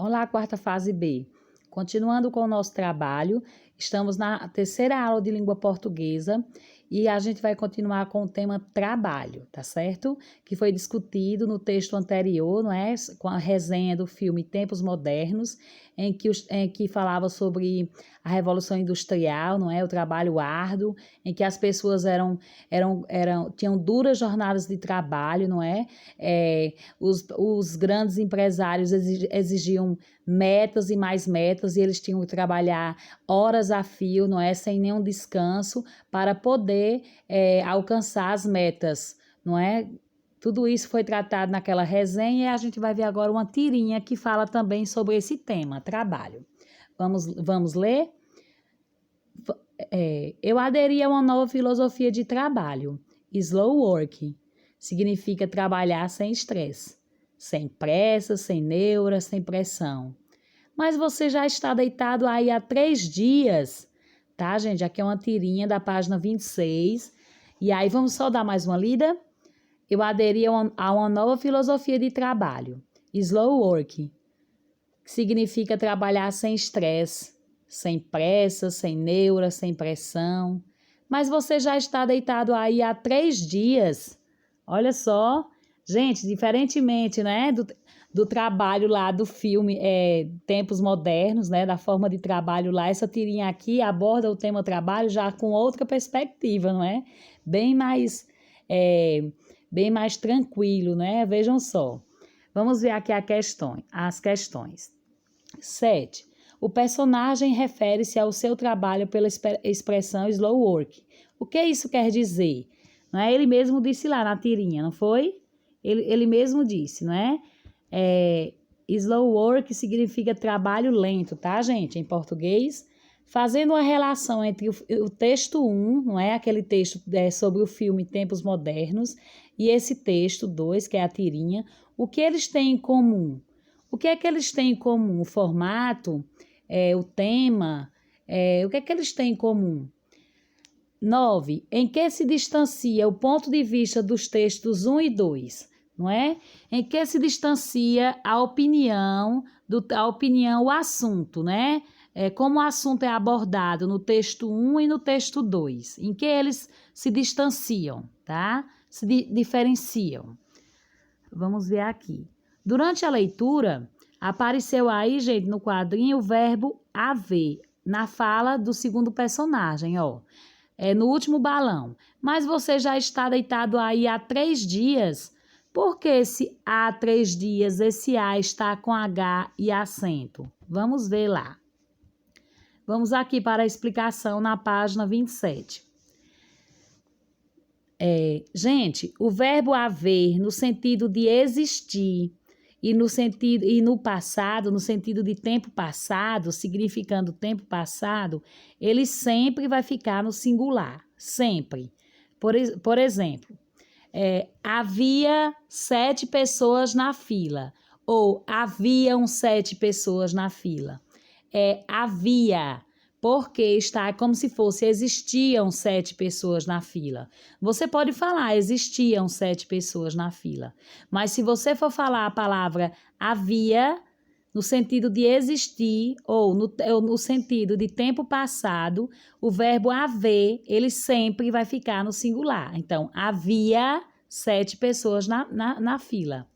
Olá, quarta fase B. Continuando com o nosso trabalho, estamos na terceira aula de língua portuguesa e a gente vai continuar com o tema trabalho, tá certo? Que foi discutido no texto anterior, não é? Com a resenha do filme Tempos Modernos, em que falava sobre a Revolução Industrial, não é? O trabalho árduo, em que as pessoas tinham duras jornadas de trabalho, não é? Os grandes empresários exigiam metas e mais metas e eles tinham que trabalhar horas a fio, não é? Sem nenhum descanso para poder alcançar as metas, não é? Tudo isso foi tratado naquela resenha e a gente vai ver agora uma tirinha que fala também sobre esse tema, trabalho. Vamos ler? Eu aderi a uma nova filosofia de trabalho, slow work. Significa trabalhar sem estresse, sem pressa, sem neura, sem pressão. Mas você já está deitado aí há 3 dias, tá, gente? Aqui é uma tirinha da página 26. E aí, vamos só dar mais uma lida? Eu aderi a uma nova filosofia de trabalho, slow work, que significa trabalhar sem estresse, sem pressa, sem neura, sem pressão. Mas você já está deitado aí há 3 dias. Olha só, gente, diferentemente, né, do trabalho lá do filme Tempos Modernos, né, da forma de trabalho lá, essa tirinha aqui aborda o tema trabalho já com outra perspectiva, não é? Bem mais tranquilo, né? Vejam só. Vamos ver aqui as questões. 7. O personagem refere-se ao seu trabalho pela expressão slow work. O que isso quer dizer? Não é? Ele mesmo disse lá na tirinha, não foi? Ele mesmo disse, não é? Slow work significa trabalho lento, tá, gente? Em português. Fazendo uma relação entre o texto 1, não é? Aquele texto sobre o filme Tempos Modernos, e esse texto 2, que é a tirinha, o que eles têm em comum? O que é que eles têm em comum? O formato, o tema, o que é que eles têm em comum? 9. Em que se distancia o ponto de vista dos textos 1 e 2? Não é? Em que se distancia a opinião, o assunto, né? Como o assunto é abordado no texto 1 e no texto 2. Em que eles se distanciam, tá? Se diferenciam. Vamos ver aqui. Durante a leitura, apareceu aí, gente, no quadrinho, o verbo haver, na fala do segundo personagem, ó. No último balão. Mas você já está deitado aí há 3 dias. Por que se há 3 dias esse A está com H e acento? Vamos ver lá. Vamos aqui para a explicação na página 27. Gente, o verbo haver no sentido de existir e no passado, no sentido de tempo passado, significando tempo passado, ele sempre vai ficar no singular, sempre. Por exemplo, havia 7 pessoas na fila, ou haviam 7 pessoas na fila. Havia, porque está como se fosse existiam 7 pessoas na fila. Você pode falar existiam 7 pessoas na fila, mas se você for falar a palavra havia, no sentido de existir ou no sentido de tempo passado, o verbo haver, ele sempre vai ficar no singular. Então, havia 7 pessoas na fila.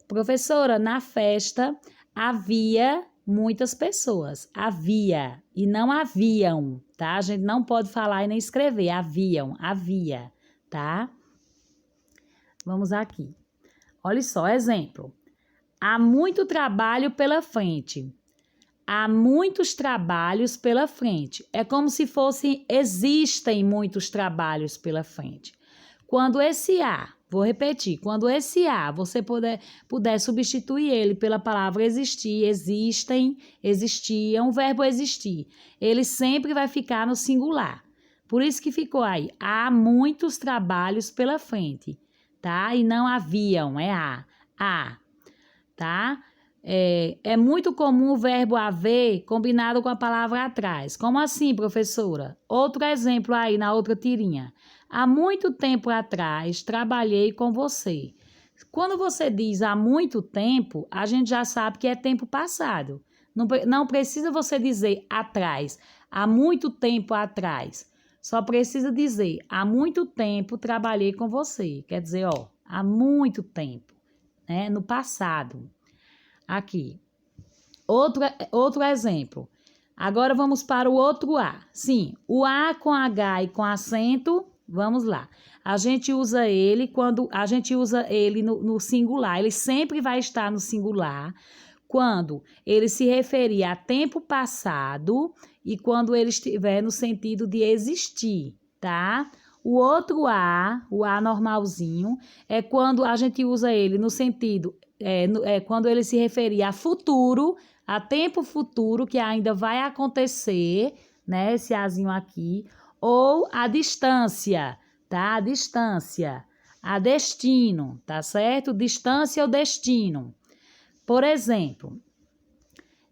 Professora, na festa havia muitas pessoas. Havia e não haviam, tá? A gente não pode falar e nem escrever. Havia, tá? Vamos aqui. Olha só, exemplo. Há muito trabalho pela frente. Há muitos trabalhos pela frente. É como se fosse existem muitos trabalhos pela frente. Quando esse há, vou repetir, quando esse há, você puder substituir ele pela palavra existir, existem, existiam, o verbo existir, ele sempre vai ficar no singular. Por isso que ficou aí, há muitos trabalhos pela frente, tá? E não haviam, há, tá? É muito comum o verbo haver combinado com a palavra atrás. Como assim, professora? Outro exemplo aí na outra tirinha. Há muito tempo atrás trabalhei com você. Quando você diz há muito tempo, a gente já sabe que é tempo passado. Não precisa você dizer atrás, há muito tempo atrás. Só precisa dizer, há muito tempo trabalhei com você. Quer dizer, ó, há muito tempo, né? No passado. Aqui. Outro exemplo. Agora vamos para o outro A. Sim, o A com H e com acento, vamos lá. A gente usa ele quando a gente usa ele no singular. Ele sempre vai estar no singular quando ele se referir a tempo passado e quando ele estiver no sentido de existir, tá? O outro A, o A normalzinho, é quando a gente usa ele no sentido, quando ele se referir a futuro, a tempo futuro que ainda vai acontecer, né? Esse Azinho aqui, ou a distância, tá? A distância, a destino, tá certo? Distância ou destino. Por exemplo,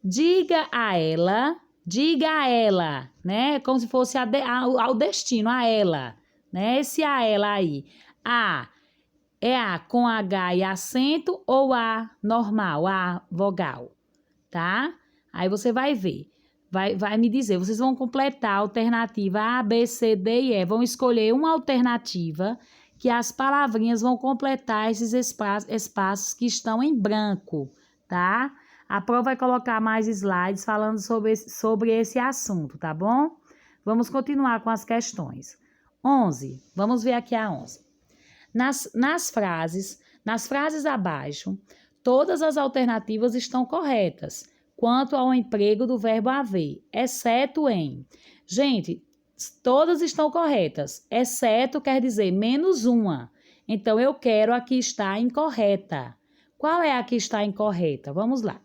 diga a ela, né? Como se fosse ao destino, a ela, né? Esse a ela aí. A é A com H e acento ou A normal, A vogal, tá? Aí você vai ver, vai me dizer, vocês vão completar a alternativa A, B, C, D e E. Vão escolher uma alternativa que as palavrinhas vão completar esses espaços que estão em branco, tá? A prova vai colocar mais slides falando sobre esse assunto, tá bom? Vamos continuar com as questões. 11, vamos ver aqui a 11. Nas frases abaixo, todas as alternativas estão corretas quanto ao emprego do verbo haver, exceto em. Gente, todas estão corretas, exceto quer dizer menos uma. Então, eu quero a que está incorreta. Qual é a que está incorreta? Vamos lá.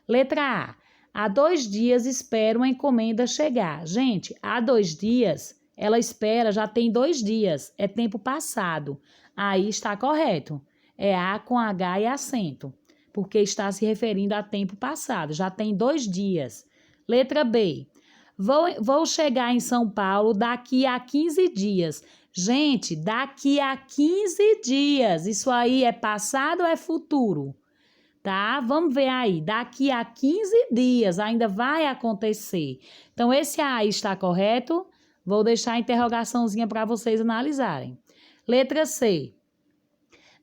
Letra A. Há 2 dias espero uma encomenda chegar. Gente, há 2 dias, ela espera, já tem 2 dias, é tempo passado. Aí está correto. É A com H e acento, porque está se referindo a tempo passado, já tem 2 dias. Letra B. Vou chegar em São Paulo daqui a 15 dias. Gente, daqui a 15 dias, isso aí é passado ou é futuro? Tá? Vamos ver aí, daqui a 15 dias ainda vai acontecer. Então, esse aí está correto? Vou deixar a interrogaçãozinha para vocês analisarem. Letra C.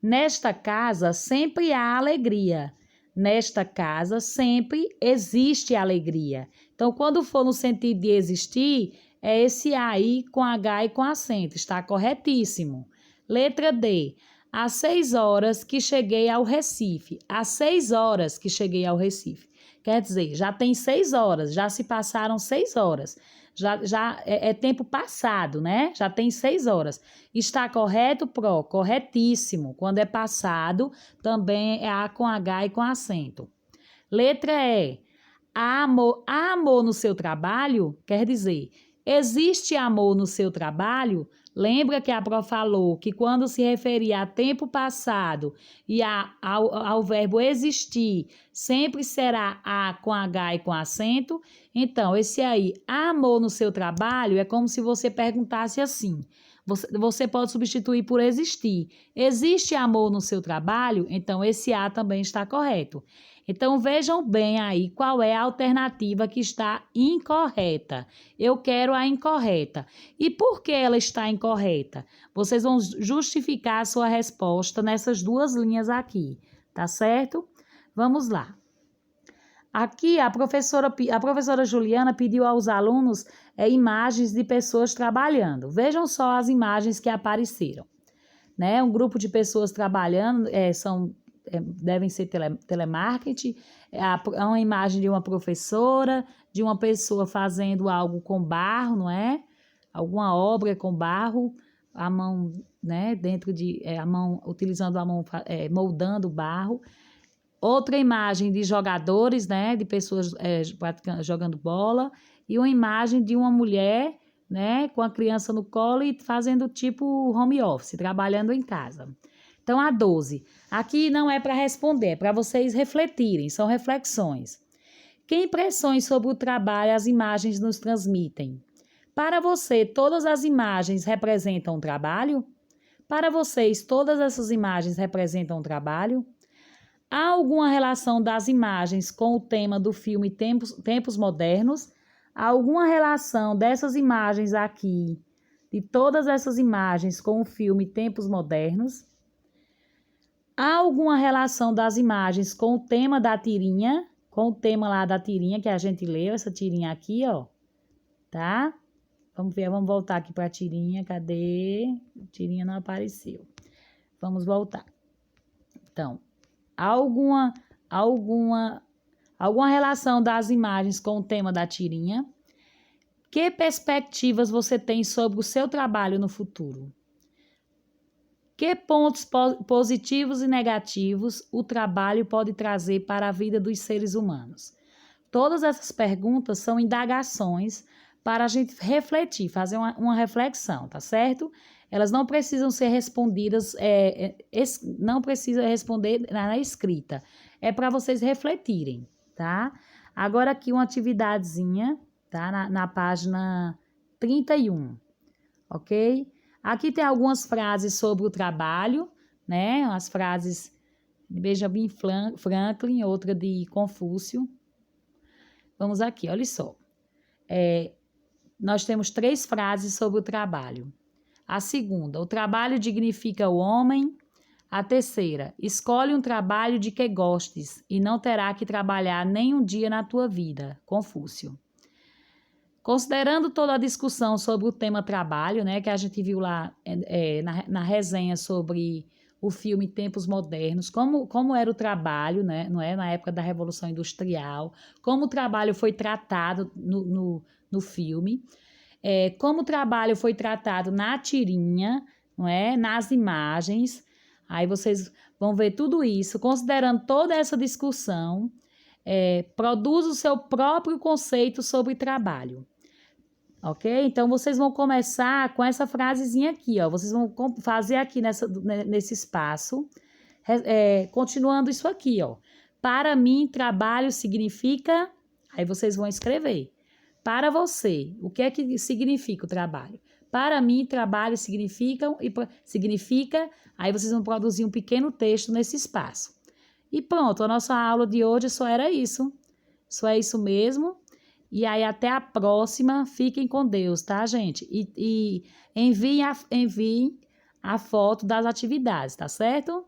Nesta casa sempre há alegria. Nesta casa sempre existe alegria. Então, quando for no sentido de existir, é esse aí com H e com acento. Está corretíssimo. Letra D. Às 6 horas que cheguei ao Recife. Às 6 horas que cheguei ao Recife. Quer dizer, já tem 6 horas, já se passaram 6 horas. Já é tempo passado, né? Já tem 6 horas. Está correto, Pro? Corretíssimo. Quando é passado, também é A com H e com acento. Letra E. Há amor no seu trabalho? Quer dizer, existe amor no seu trabalho? Lembra que a prof falou que quando se referir a tempo passado e ao verbo existir, sempre será A com H e com acento? Então, esse aí, amor no seu trabalho, é como se você perguntasse assim. Você pode substituir por existir. Existe amor no seu trabalho? Então, esse A também está correto. Então, vejam bem aí qual é a alternativa que está incorreta. Eu quero a incorreta. E por que ela está incorreta? Vocês vão justificar a sua resposta nessas 2 linhas aqui, tá certo? Vamos lá. Aqui, a professora Juliana pediu aos alunos imagens de pessoas trabalhando. Vejam só as imagens que apareceram. Né? Um grupo de pessoas trabalhando, devem ser telemarketing, é uma imagem de uma professora, de uma pessoa fazendo algo com barro, não é? Alguma obra com barro, a mão, né? A mão, utilizando a mão, moldando barro. Outra imagem de jogadores, né? De pessoas jogando bola, e uma imagem de uma mulher, né? Com a criança no colo e fazendo tipo home office, trabalhando em casa. Então, a 12. Aqui não é para responder, é para vocês refletirem, são reflexões. Que impressões sobre o trabalho as imagens nos transmitem? Para você, todas as imagens representam o trabalho? Para vocês, todas essas imagens representam o trabalho? Há alguma relação das imagens com o tema do filme Tempos Modernos? Há alguma relação dessas imagens aqui, de todas essas imagens, com o filme Tempos Modernos? Há alguma relação das imagens com o tema da tirinha? Com o tema lá da tirinha que a gente leu, essa tirinha aqui, ó. Tá? Vamos ver, vamos voltar aqui para a tirinha. Cadê? A tirinha não apareceu. Vamos voltar. Então, alguma relação das imagens com o tema da tirinha? Que perspectivas você tem sobre o seu trabalho no futuro? Que pontos positivos e negativos o trabalho pode trazer para a vida dos seres humanos? Todas essas perguntas são indagações para a gente refletir, fazer uma reflexão, tá certo? Elas não precisam ser respondidas, não precisa responder na escrita. É para vocês refletirem, tá? Agora aqui uma atividadezinha, tá? Na página 31, ok? Aqui tem algumas frases sobre o trabalho, né? As frases de Benjamin Franklin, outra de Confúcio. Vamos aqui, olha só. Nós temos 3 frases sobre o trabalho. A segunda, o trabalho dignifica o homem. A terceira, escolhe um trabalho de que gostes e não terá que trabalhar nem um dia na tua vida. Confúcio. Considerando toda a discussão sobre o tema trabalho, né, que a gente viu lá na resenha sobre o filme Tempos Modernos, como era o trabalho, né, não é, na época da Revolução Industrial, como o trabalho foi tratado no filme, como o trabalho foi tratado na tirinha, não é, nas imagens. Aí vocês vão ver tudo isso, considerando toda essa discussão, produz o seu próprio conceito sobre trabalho. Ok? Então, vocês vão começar com essa frasezinha aqui, ó. Vocês vão fazer aqui nesse espaço, continuando isso aqui, ó. Para mim, trabalho significa... Aí vocês vão escrever. Para você, o que é que significa o trabalho? Para mim, trabalho significa... Aí vocês vão produzir um pequeno texto nesse espaço. E pronto, a nossa aula de hoje só era isso. Só é isso mesmo. E aí, até a próxima. Fiquem com Deus, tá, gente? E enviem a foto das atividades, tá certo?